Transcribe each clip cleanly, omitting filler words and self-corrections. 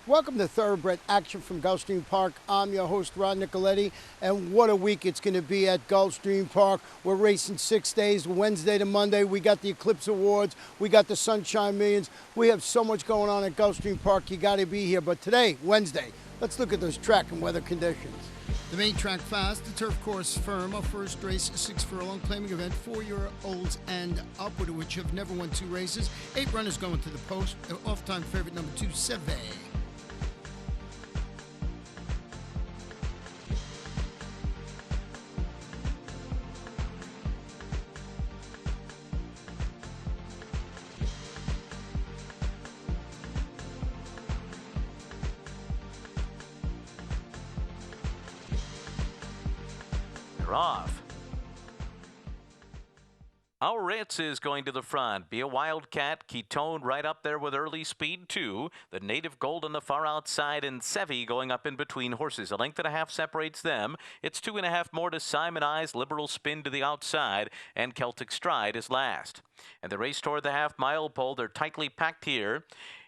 Welcome to Thoroughbred Action from Gulfstream Park. I'm your host, Rod Nicoletti, and what a week it's going to be at Gulfstream Park. We're racing 6 days, Wednesday to Monday. We got the Eclipse Awards. We got the Sunshine Millions. We have so much going on at Gulfstream Park. You got to be here. But today, Wednesday, let's look at those track and weather conditions. The main track fast, the turf course firm. Our first race, 6 furlong claiming event, 4-year-olds and upward, which have never won 2 races. 8 runners going to the post. Off-time favorite number 2, Seve. Off. Our Ritz is going to the front. Be a Wildcat, Ketone right up there with Early Speed 2. The Native Gold on the far outside, and Sevi going up in between horses. A length and a half separates them. It's 2.5 more to Simon Eyes, Liberal Spin to the outside, and Celtic Stride is last. And the race toward the half-mile pole, they're tightly packed here.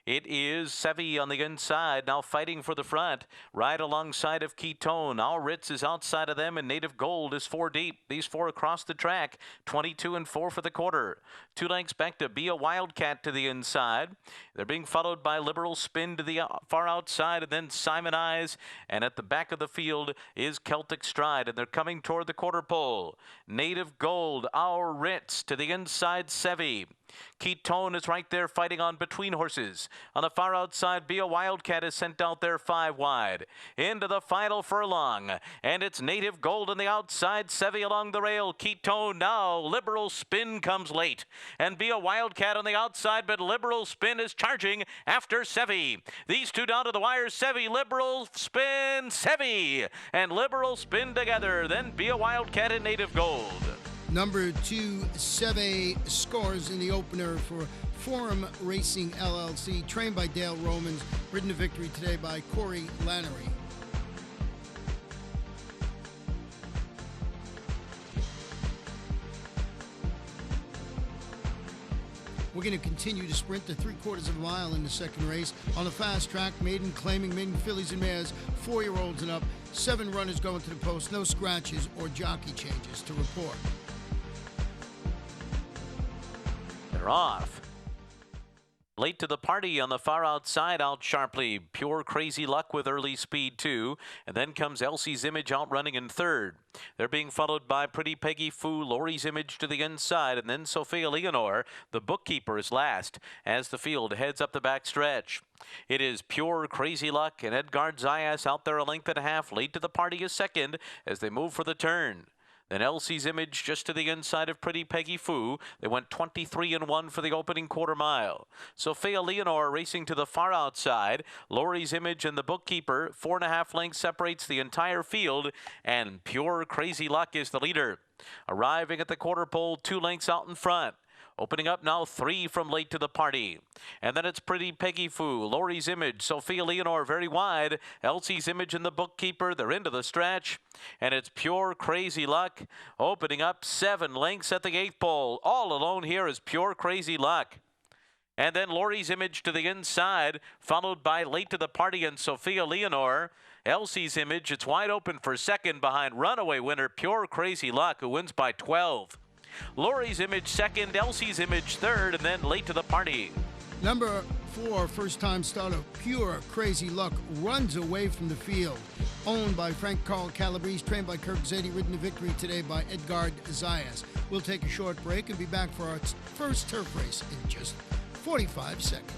It is Sevi on the inside, now fighting for the front, right alongside of Ketone. Our Ritz is outside of them, and Native Gold is 4 deep. These 4 across the track, 22 and 4 for the quarter. 2 lengths back to Be a Wildcat to the inside. They're being followed by Liberal Spin to the far outside, and then Simon Eyes. And at the back of the field is Celtic Stride, and they're coming toward the quarter pole. Native Gold, Our Ritz to the inside, Sevi. Ketone is right there fighting on between horses. On the far outside, Be a Wildcat is sent out there 5 wide. Into the final furlong. And it's Native Gold on the outside, Sevi along the rail. Ketone now. Liberal Spin comes late. And Be a Wildcat on the outside, but Liberal Spin is charging after Sevi. These 2 down to the wire. Sevi, Liberal Spin, Sevi. And Liberal Spin together. Then Be a Wildcat and Native Gold. Number 2, Seve, scores in the opener for Forum Racing LLC, trained by Dale Romans, ridden to victory today by Corey Lannery. We're going to continue to sprint the 3/4 of a mile in the second race. On the fast track, maiden claiming, maiden fillies and mares, 4-year-olds and up, 7 runners going to the post, no scratches or jockey changes to report. They're off. Late to the party on the far outside, out sharply. Pure Crazy Luck with Early Speed 2. And then comes Elsie's Image out running in third. They're being followed by Pretty Peggy Foo, Laurie's Image to the inside, and then Sophia Leonore. The bookkeeper is last as the field heads up the back stretch. It is Pure Crazy Luck and Edgard Zayas out there a length and a half. Late to the party is second as they move for the turn. Then Elsie's Image just to the inside of Pretty Peggy Foo. They went 23 and 1 for the opening quarter mile. Sophia Leonore racing to the far outside. Laurie's Image and the bookkeeper. 4.5 lengths separates the entire field, and Pure Crazy Luck is the leader. Arriving at the quarter pole, 2 lengths out in front. Opening up now 3 from late to the party. And then it's Pretty Peggy Foo, Laurie's Image, Sophia Leonore very wide, Elsie's Image and the bookkeeper, they're into the stretch. And it's Pure Crazy Luck opening up 7 lengths at the 8th pole. All alone here is Pure Crazy Luck. And then Laurie's Image to the inside, followed by late to the party and Sophia Leonore. Elsie's Image, it's wide open for second behind runaway winner Pure Crazy Luck, who wins by 12. Laurie's Image second, Elsie's Image third, and then late to the party. Number 4, first-time starter, Pure Crazy Luck, runs away from the field. Owned by Frank Carl Calabrese, trained by Kirk Zadie, ridden to victory today by Edgard Zayas. We'll take a short break and be back for our first turf race in just 45 seconds.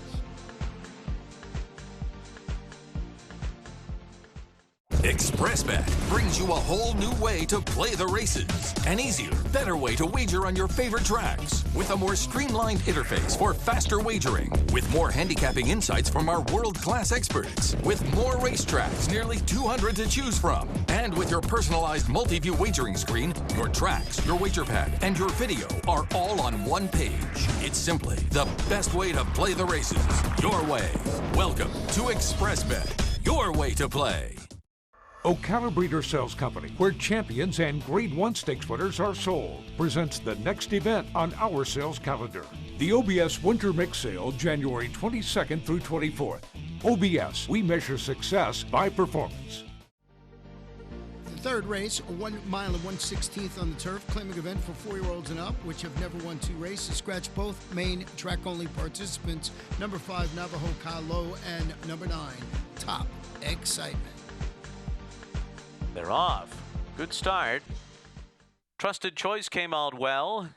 ExpressBet brings you a whole new way to play the races. An easier, better way to wager on your favorite tracks. With a more streamlined interface for faster wagering. With more handicapping insights from our world-class experts. With more racetracks, nearly 200 to choose from. And with your personalized multi-view wagering screen, your tracks, your wager pad, and your video are all on one page. It's simply the best way to play the races. Your way. Welcome to ExpressBet. Your way to play. Ocala Breeder Sales Company, where champions and Grade 1 stakes winners are sold, presents the next event on our sales calendar. The OBS Winter Mix Sale, January 22nd through 24th. OBS, we measure success by performance. The third race, 1 mile and 1/16 on the turf, claiming event for 4-year-olds and up, which have never won 2 races. Scratch both main track-only participants, number 5, Navajo Kyle Lowe, and number 9, Top Excitement. They're off. Good start. Trusted Choice came out well.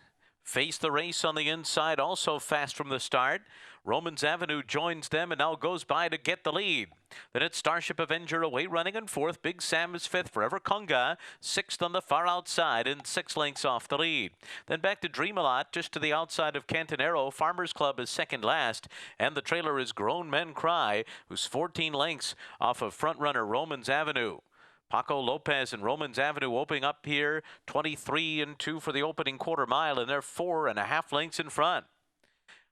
Faced the race on the inside, also fast from the start. Romans Avenue joins them and now goes by to get the lead. Then it's Starship Avenger away running in 4th. Big Sam is 5th. Forever Conga 6th on the far outside and 6 lengths off the lead. Then back to Dream a Lot just to the outside of Cantonero. Farmers Club is second last. And the trailer is Grown Men Cry, who's 14 lengths off of front runner Romans Avenue. Paco Lopez and Romans Avenue opening up here, 23-2 for the opening quarter mile, and they're 4.5 lengths in front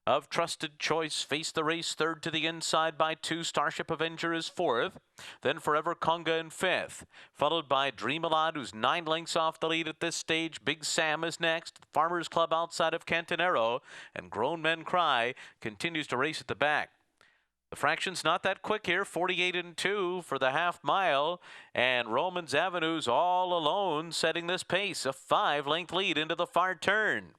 of Trusted Choice. Face the race third to the inside by 2. Starship Avenger is 4th. Then Forever Conga in 5th, followed by Dream a Lot, who's 9 lengths off the lead at this stage. Big Sam is next. Farmers Club outside of Cantonero, and Grown Men Cry continues to race at the back. The fraction's not that quick here, 48-2 for the half mile, and Romans Avenue's all alone setting this pace, a 5-length lead into the far turn.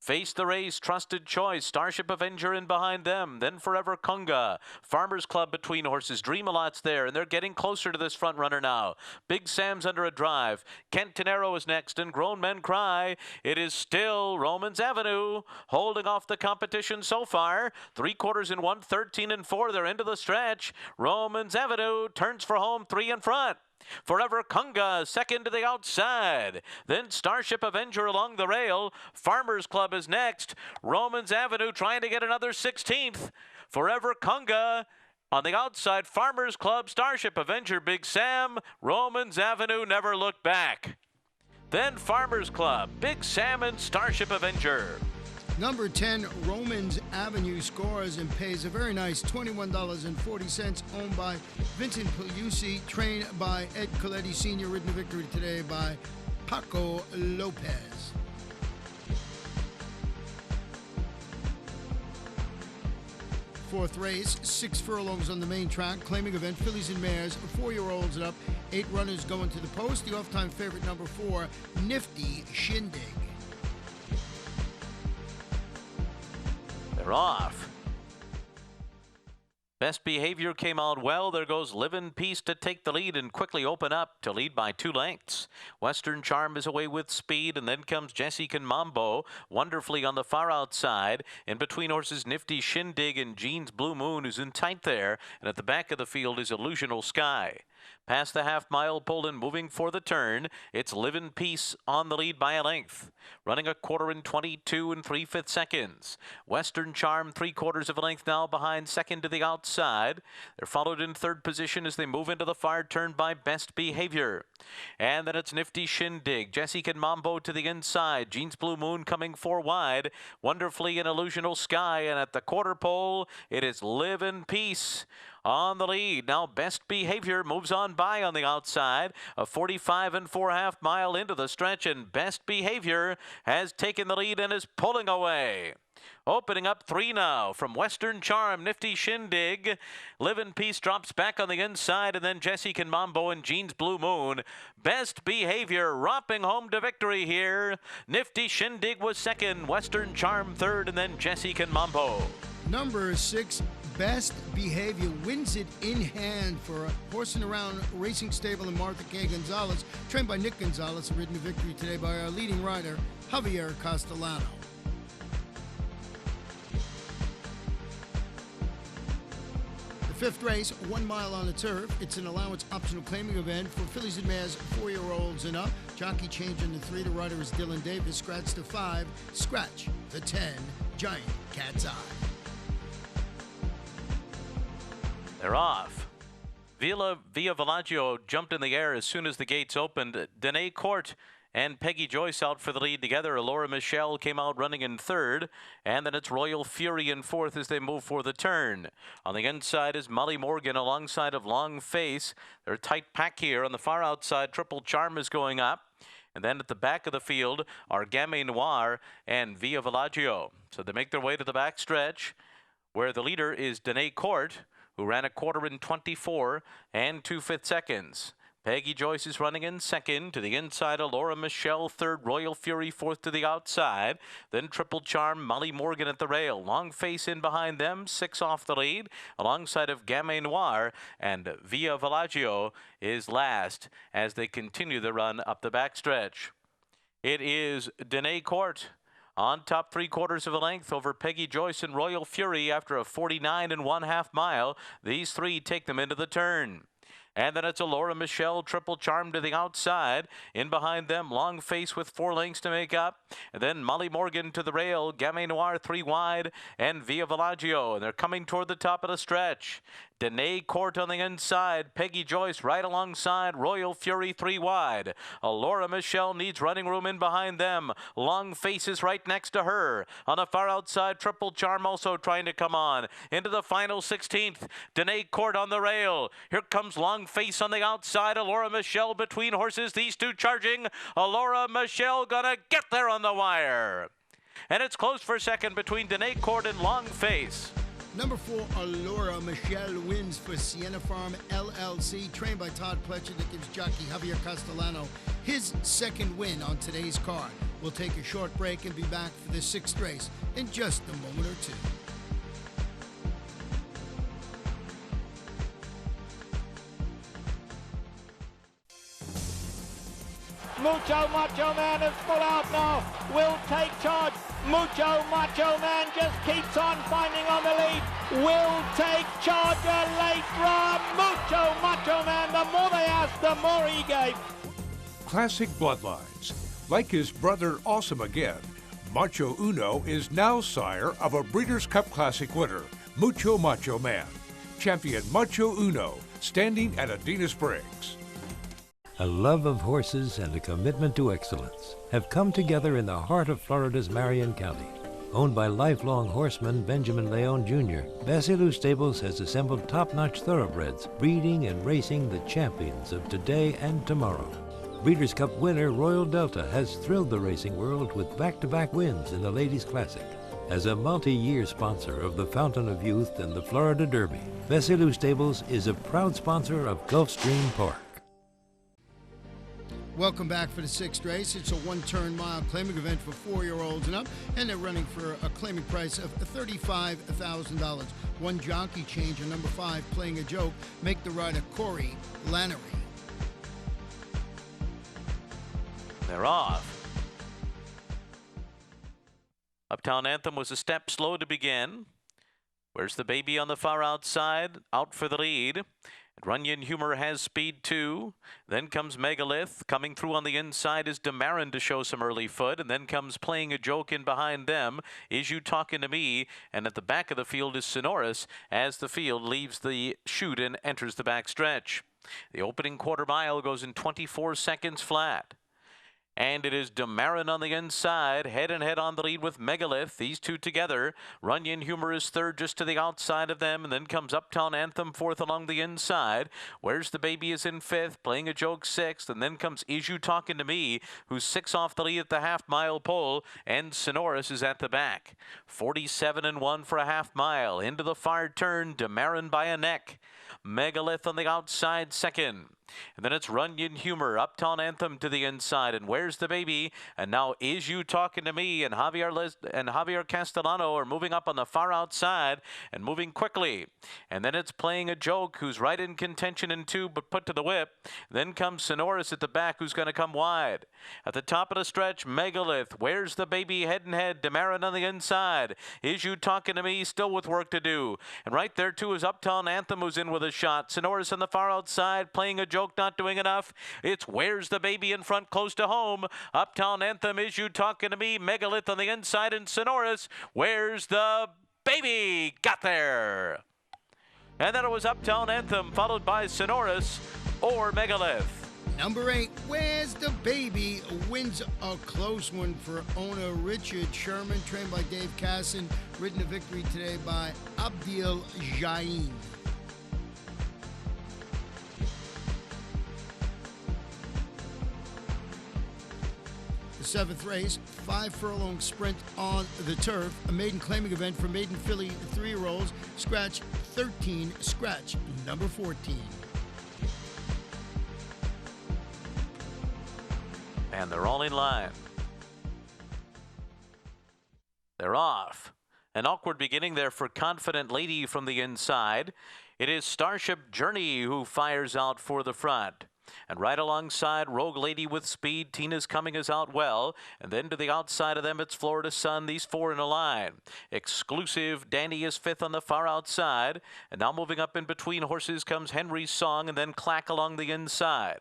Face the race, Trusted Choice, Starship Avenger in behind them, then Forever Conga. Farmers Club between horses, Dream a Lot's there, and they're getting closer to this front runner now. Big Sam's under a drive. Cantonero is next, and Grown Men Cry. It is still Romans Avenue holding off the competition so far. 3/4 in 1, 13-4. They're into the stretch. Romans Avenue turns for home, 3 in front. Forever Conga second to the outside. Then Starship Avenger along the rail. Farmers Club is next. Romans Avenue trying to get another 16th. Forever Conga on the outside. Farmers Club, Starship Avenger, Big Sam. Romans Avenue never looked back. Then Farmers Club, Big Sam and Starship Avenger. Number 10, Romans Avenue, scores and pays a very nice $21.40, owned by Vincent Pugliusi, trained by Ed Coletti Sr., ridden to victory today by Paco Lopez. Fourth race, 6 furlongs on the main track, claiming event, fillies and mares, 4-year-olds and up, 8 runners going to the post. The off-time favorite, number 4, Nifty Shindig. They're off. Best Behavior came out well. There goes Live in Peace to take the lead and quickly open up to lead by 2 lengths. Western Charm is away with speed, and then comes Jessie Can Mambo wonderfully on the far outside. In between horses, Nifty Shindig and Jean's Blue Moon, who's in tight there. And at the back of the field is Illusional Sky. Past the half-mile pull and moving for the turn, it's Live in Peace on the lead by a length. Running 1/4 in 22 3/5 seconds. Western Charm 3/4 of a length now behind second to the outside. They're followed in third position as they move into the far turn by Best Behavior. And then it's Nifty Shindig. Jessie Can Mambo to the inside. Jean's Blue Moon coming 4 wide. Wonderfully an Illusional Sky. And at the quarter pole, it is Live in Peace on the lead. Now Best Behavior moves on by on the outside. A 45 4/2 mile into the stretch, and Best Behavior has taken the lead and is pulling away. Opening up 3 now from Western Charm, Nifty Shindig. Live in Peace drops back on the inside, and then Jessie Can Mambo and Jean's Blue Moon. Best Behavior romping home to victory here. Nifty Shindig was second, Western Charm third, and then Jessie Can Mambo. Number 6, Best Behavior wins it in hand for a horse and around racing stable in Martha K. Gonzalez, trained by Nick Gonzalez, ridden to victory today by our leading rider, Javier Castellano. The fifth race, 1 mile on the turf. It's an allowance optional claiming event for fillies and mares, 4-year-olds and up. Jockey change in the 3. The rider is Dylan Davis. Scratch the 5. Scratch the 10. Giant Cat's Eye. They're off. Via Villaggio jumped in the air as soon as the gates opened. Danae Court and Peggy Joyce out for the lead together. Laura Michelle came out running in third. And then it's Royal Fury in fourth as they move for the turn. On the inside is Molly Morgan alongside of Long Face. They're a tight pack here. On the far outside, Triple Charm is going up. And then at the back of the field are Gamme Noir and Via Villaggio. So they make their way to the back stretch, where the leader is Danae Court, who ran a quarter in 24 and 2/5 seconds. Peggy Joyce is running in second. To the inside, Laura Michelle. Third, Royal Fury. Fourth to the outside. Then Triple Charm, Molly Morgan at the rail. Long Face in behind them. 6 off the lead. Alongside of Gamme Noir. And Via Villaggio is last as they continue the run up the backstretch. It is Danae Court on top 3/4 of a length over Peggy Joyce and Royal Fury after a 49 1/2 mile. These three take them into the turn. And then it's a Laura Michelle, Triple Charm to the outside. In behind them, Long Face with 4 lengths to make up. And then Molly Morgan to the rail, Gamme Noir 3 wide, and Via Villaggio. And they're coming toward the top of the stretch. Danae Court on the inside, Peggy Joyce right alongside, Royal Fury 3 wide. Laura Michelle needs running room in behind them. Long Face is right next to her. On the far outside, Triple Charm also trying to come on. Into the final 16th, Danae Court on the rail. Here comes Long Face on the outside, Laura Michelle between horses, these two charging. Laura Michelle gonna get there on the wire. And it's close for second between Danae Court and Long Face. Number 4, Laura Michelle wins for Sienna Farm LLC, trained by Todd Pletcher, that gives jockey Javier Castellano his second win on today's card. We'll take a short break and be back for the 6th race in just a moment or two. Mucho Macho Man is full out now, will take charge. Mucho Macho Man just keeps on finding on the lead, will take charge. A late run, Mucho Macho Man, the more they asked, the more he gave. Classic bloodlines. Like his brother Awesome Again, Macho Uno is now sire of a Breeders' Cup Classic winner, Mucho Macho Man. Champion Macho Uno, standing at Adena Springs. A love of horses and a commitment to excellence have come together in the heart of Florida's Marion County. Owned by lifelong horseman Benjamin Leon Jr., Basilou Stables has assembled top-notch thoroughbreds, breeding and racing the champions of today and tomorrow. Breeders' Cup winner Royal Delta has thrilled the racing world with back-to-back wins in the Ladies' Classic. As a multi-year sponsor of the Fountain of Youth and the Florida Derby, Basilou Stables is a proud sponsor of Gulfstream Park. Welcome back for the 6th race. It's a 1-turn mile claiming event for 4-year-olds and up, and they're running for a claiming price of $35,000. One jockey change on number 5, Playing a Joke, make the rider Corey Lannery. They're off. Uptown Anthem was a step slow to begin. Where's the Baby on the far outside? Out for the lead. Runyon Humor has speed too. Then comes Megalith. Coming through on the inside is Demarin to show some early foot. And then comes Playing a Joke in behind them. Is You Talking to Me? And at the back of the field is Sonoris as the field leaves the chute and enters the back stretch. The opening quarter mile goes in 24 seconds flat. And it is Demarin on the inside, head and head on the lead with Megalith. These two together. Runyon Humor is third just to the outside of them. And then comes Uptown Anthem fourth along the inside. Where's the Baby is in fifth, Playing a Joke sixth. And then comes Is You Talking to Me, who's 6 off the lead at the half-mile pole. And Sonoris is at the back. 47-1 for a half-mile. Into the far turn, Demarin by a neck. Megalith on the outside second. And then it's Runyon Humor, Uptown Anthem to the inside. And Where's the Baby? And now Is You Talking to Me? And Javier Castellano are moving up on the far outside and moving quickly. And then it's Playing a Joke, who's right in contention in 2, but put to the whip. Then comes Sonoris at the back, who's going to come wide. At the top of the stretch, Megalith. Where's the Baby? Head and head. Demarin on the inside. Is You Talking to Me? Still with work to do. And right there, too, is Uptown Anthem, who's in with a shot. Sonoris on the far outside, Playing a Joke, not doing enough. It's Where's the Baby in front, close to home. Uptown Anthem, Is You Talking to Me? Megalith on the inside, and Sonoris. Where's the Baby? Got there. And then it was Uptown Anthem, followed by Sonoris or Megalith. Number 8, Where's the Baby? Wins a close one for owner Richard Sherman, trained by Dave Casson, ridden to victory today by Abdil Jain. The 7th race, 5-furlong sprint on the turf, a maiden claiming event for maiden filly 3-year-olds, scratch 13, scratch number 14. And they're all in line. They're off. An awkward beginning there for Confident Lady from the inside. It is Starship Journey who fires out for the front. And right alongside Rogue Lady with speed, Tina's Coming is out well. And then to the outside of them, it's Florida Sun, these 4 in a line. Exclusive Dandy is 5th on the far outside. And now moving up in between horses comes Henry's Song and then Clack along the inside.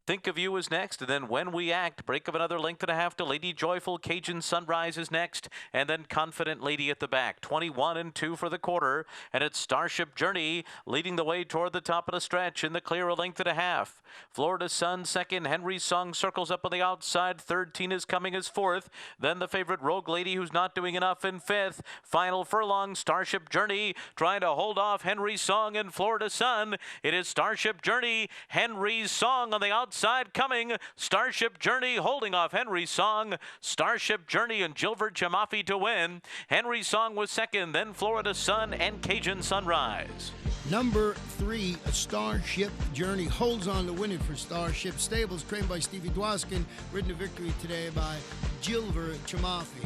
Think of You is next, and then When We Act, break of another length and a half to Lady Joyful. Cajun Sunrise is next, and then Confident Lady at the back. 21 and 2 for the quarter, and it's Starship Journey leading the way toward the top of the stretch in the clear, a length and a half. Florida Sun second, Henry's Song circles up on the outside. Third, Tina's Coming is 4th. Then the favorite Rogue Lady, who's not doing enough, in 5th. Final furlong, Starship Journey trying to hold off Henry's Song and Florida Sun. It is Starship Journey, Henry's Song on the outside coming. Starship Journey holding off Henry's Song. Starship Journey and Gilbert Chamafi to win. Henry's Song was second, then Florida Sun and Cajun Sunrise. Number 3, Starship Journey holds on to win it for Starship Stables, trained by Stevie Dwoskin, ridden to victory today by Gilbert Chamafi.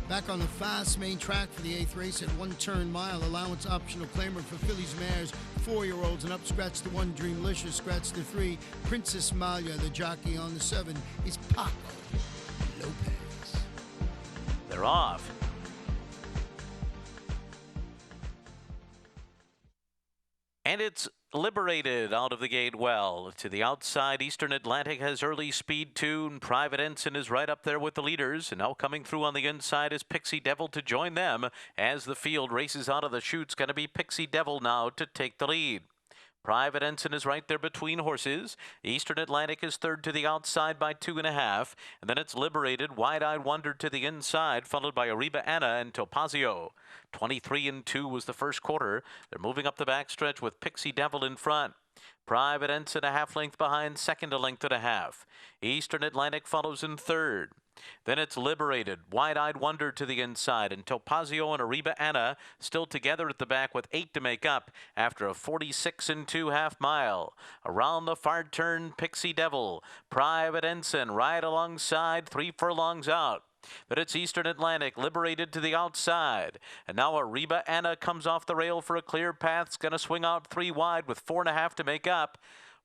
Back on the fast main track for the 8th race at 1 turn mile. Allowance optional claimer for fillies, mares, 4-year-olds, and up scratch the 1, Dreamlicious, scratch the 3, Princess Malia. The jockey on the 7 is Paco Lopez. They're off. And it's Liberated out of the gate well. To the outside, Eastern Atlantic has early speed 2, and Private Ensign is right up there with the leaders. And now coming through on the inside is Pixie Devil to join them. As the field races out of the chute, it's going to be Pixie Devil now to take the lead. Private Ensign is right there between horses. Eastern Atlantic is third to the outside by 2.5. And then it's Liberated, Wide-Eyed Wonder to the inside, followed by Arriba Anna and Topazio. 23 and 2 was the first quarter. They're moving up the backstretch with Pixie Devil in front. Private Ensign a half length behind, second a length and a half. Eastern Atlantic follows in third. Then it's Liberated, Wide-Eyed Wonder to the inside, and Topazio and Arriba Anna still together at the back with 8 to make up after a 46 and 2 half mile. Around the far turn, Pixie Devil, Private Ensign right alongside, 3 furlongs out. But it's Eastern Atlantic, Liberated to the outside. And now Arriba Anna comes off the rail for a clear path. It's going to swing out 3 wide with 4.5 to make up.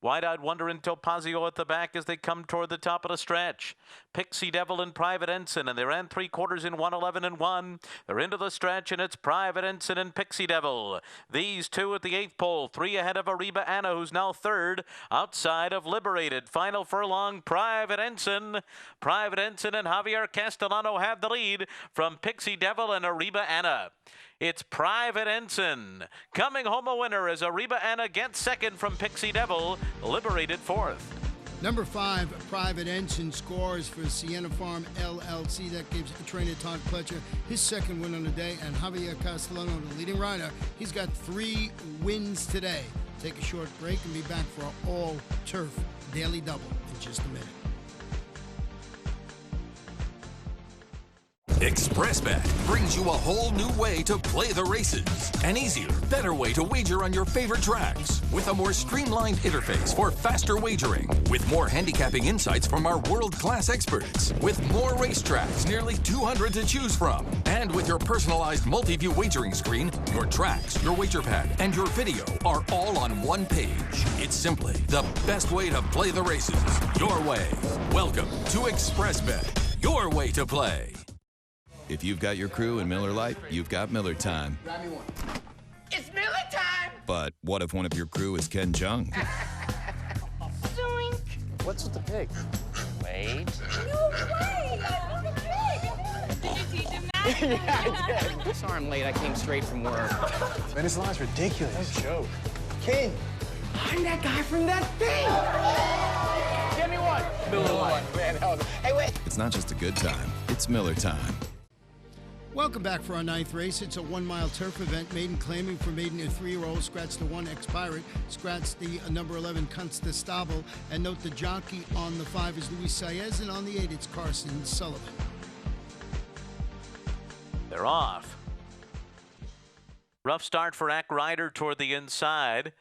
Wide-Eyed Wonder and Topazio at the back as they come toward the top of the stretch. Pixie Devil and Private Ensign, and they ran 3 quarters in 1:11 and 1. They're into the stretch, and it's Private Ensign and Pixie Devil. These two at the 8th pole, 3 ahead of Arriba Anna, who's now third, outside of Liberated. Final furlong, Private Ensign. Private Ensign and Javier Castellano have the lead from Pixie Devil and Arriba Anna. It's Private Ensign coming home a winner as Arriba Anna gets second from Pixie Devil, Liberated 4th. Number 5, Private Ensign scores for Sienna Farm LLC. That gives trainer Todd Pletcher his second win on the day, and Javier Castellano, the leading rider, he's got 3 wins today. Take a short break and be back for our all-turf daily double in just a minute. ExpressBet brings you a whole new way to play the races. An easier, better way to wager on your favorite tracks. With a more streamlined interface for faster wagering. With more handicapping insights from our world-class experts. With more racetracks, nearly 200 to choose from. And with your personalized multi-view wagering screen, your tracks, your wager pad, and your video are all on one page. It's simply the best way to play the races. Your way. Welcome to ExpressBet. Your way to play. If you've got your crew in Miller Lite, you've got Miller time. Grab me one. It's Miller time! But what if one of your crew is Ken Jeong? Zoink! What's with the pig? Wait. No way! The pig! Did you teach him that? Yeah, I did. Sorry I'm late. I came straight from work. Man, this line's ridiculous. No joke. Ken, I'm that guy from that thing! Give me one. Miller one. Man, hell, hey, wait. It's not just a good time, it's Miller time. Welcome back for our 9th race. It's a 1-mile turf event. Maiden claiming for maiden a 3-year-old. Scratch the 1 Ex-Pirate. Scratch the number 11 Constestable. And note the jockey on the 5 is Luis Saez, and on the 8 it's Carson Sullivan. They're off. Rough start for Ack Ryder toward the inside.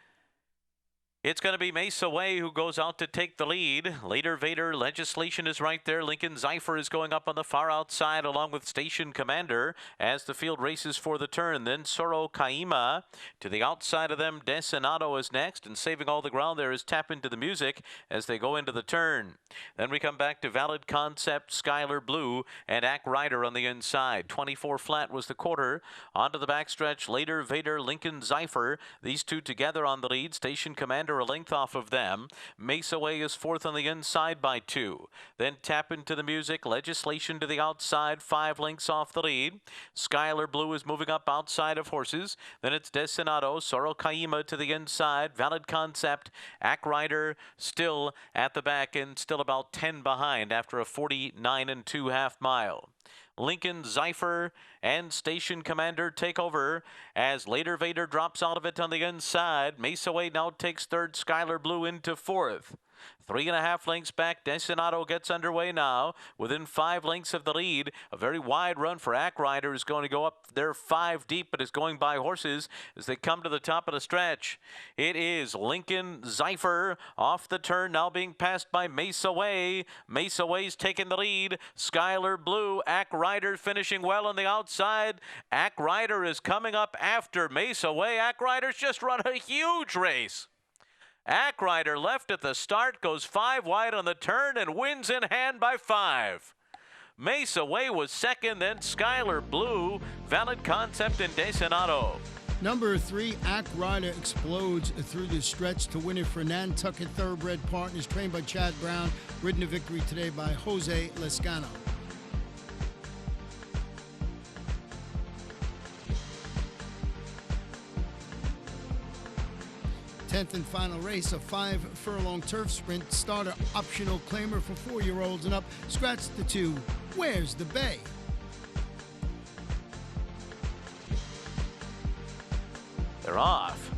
It's going to be Mesa Way who goes out to take the lead. Later Vader Legislation is right there. Lincoln Zeifer is going up on the far outside along with Station Commander as the field races for the turn. Then Soro Kaima to the outside of them. Desinado is next, and saving all the ground there is Tap Into the Music as they go into the turn. Then we come back to Valid Concept, Skylar Blue, and Ack Ryder on the inside. 24 flat was the quarter. Onto the backstretch, Later Vader, Lincoln Zeifer. These two together on the lead. Station Commander a length off of them. Mesa Way is fourth on the inside by 2. Then Tap Into the Music, Legislation to the outside, 5 lengths off the lead. Skylar Blue is moving up outside of horses. Then it's Desinado, Soro Kaima to the inside, Valid Concept, Ack Ryder still at the back and still about 10 behind after a 49 2/2 mile. Lincoln Zeifer and Station Commander take over as Later Vader drops out of it on the inside. Mesa Way now takes third, Skylar Blue into fourth. 3.5 lengths back, Desinado gets underway now, within 5 lengths of the lead. A very wide run for Ack Ryder is going to go up there 5 deep, but is going by horses as they come to the top of the stretch. It is Lincoln Zeifer off the turn, now being passed by Mesa Way. Mesa Way's taking the lead. Skylar Blue, Ack Ryder finishing well on the outside. Ack Ryder is coming up after Mesa Way. Ack Ryder's just run a huge race. Ack Ryder left at the start, goes 5 wide on the turn, and wins in hand by 5. Mesa Way was second, then Skylar Blue, Valid Concept, and Desinado. Number 3, Ack Ryder explodes through the stretch to win it for Nantucket Thoroughbred Partners, trained by Chad Brown, ridden to victory today by Jose Lescano. 10th and final race, a 5-furlong turf sprint. Starter optional claimer for 4-year-olds and up. Scratch the 2. Where's the Bay? They're off.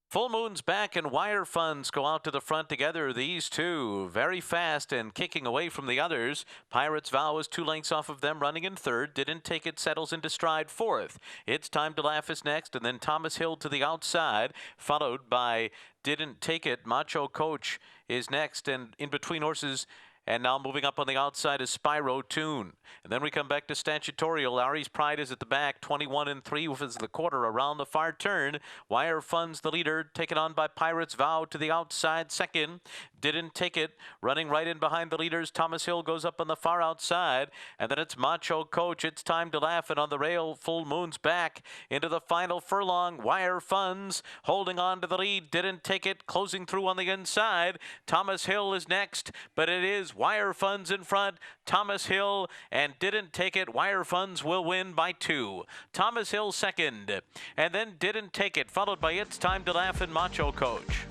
Full Moon's back and Wire Funds go out to the front together. These two very fast and kicking away from the others. Pirate's Vow is 2 lengths off of them, running in third. Didn't Take It settles into stride fourth. It's Time to Laugh is next, and then Thomas Hill to the outside, followed by Didn't Take It. Macho Coach is next, and in between horses. And now moving up on the outside is Spyro Tune. And then we come back to Statutorial. Ari's Pride is at the back. 21 3 was the quarter around the far turn. Wire Funds the leader, taken on by Pirate's Vow to the outside second. Didn't Take It, running right in behind the leaders. Thomas Hill goes up on the far outside. And then it's Macho Coach. It's Time to Laugh. And on the rail, Full Moon's back into the final furlong. Wire Funds holding on to the lead. Didn't Take It, closing through on the inside. Thomas Hill is next, but it is Wire Funds in front. Thomas Hill and Didn't Take It. Wire Funds will win by 2. Thomas Hill second, and then Didn't Take It, followed by It's Time to Laugh and Macho Coach.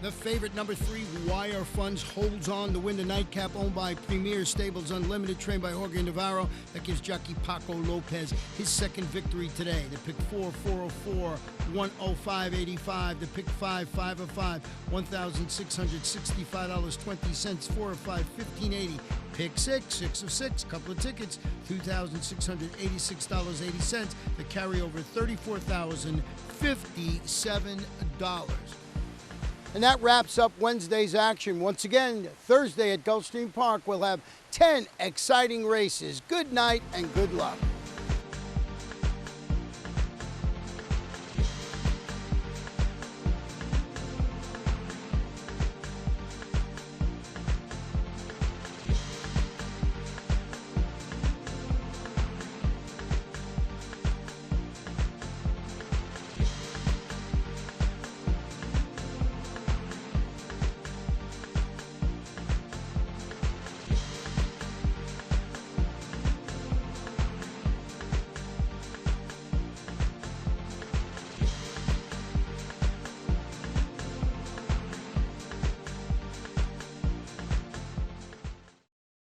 The favorite, number 3, Wire Funds, holds on to win the nightcap, owned by Premier Stables Unlimited, trained by Jorge Navarro. That gives jockey Paco Lopez his second victory today. The pick 4, 404, 105.85. The pick 5, 505, $1,665.20. 4 of 5, $15.80. Pick 6, 6 of 6, couple of tickets, $2,686.80. The carryover, $34,057. And that wraps up Wednesday's action. Once again, Thursday at Gulfstream Park, we'll have 10 exciting races. Good night and good luck.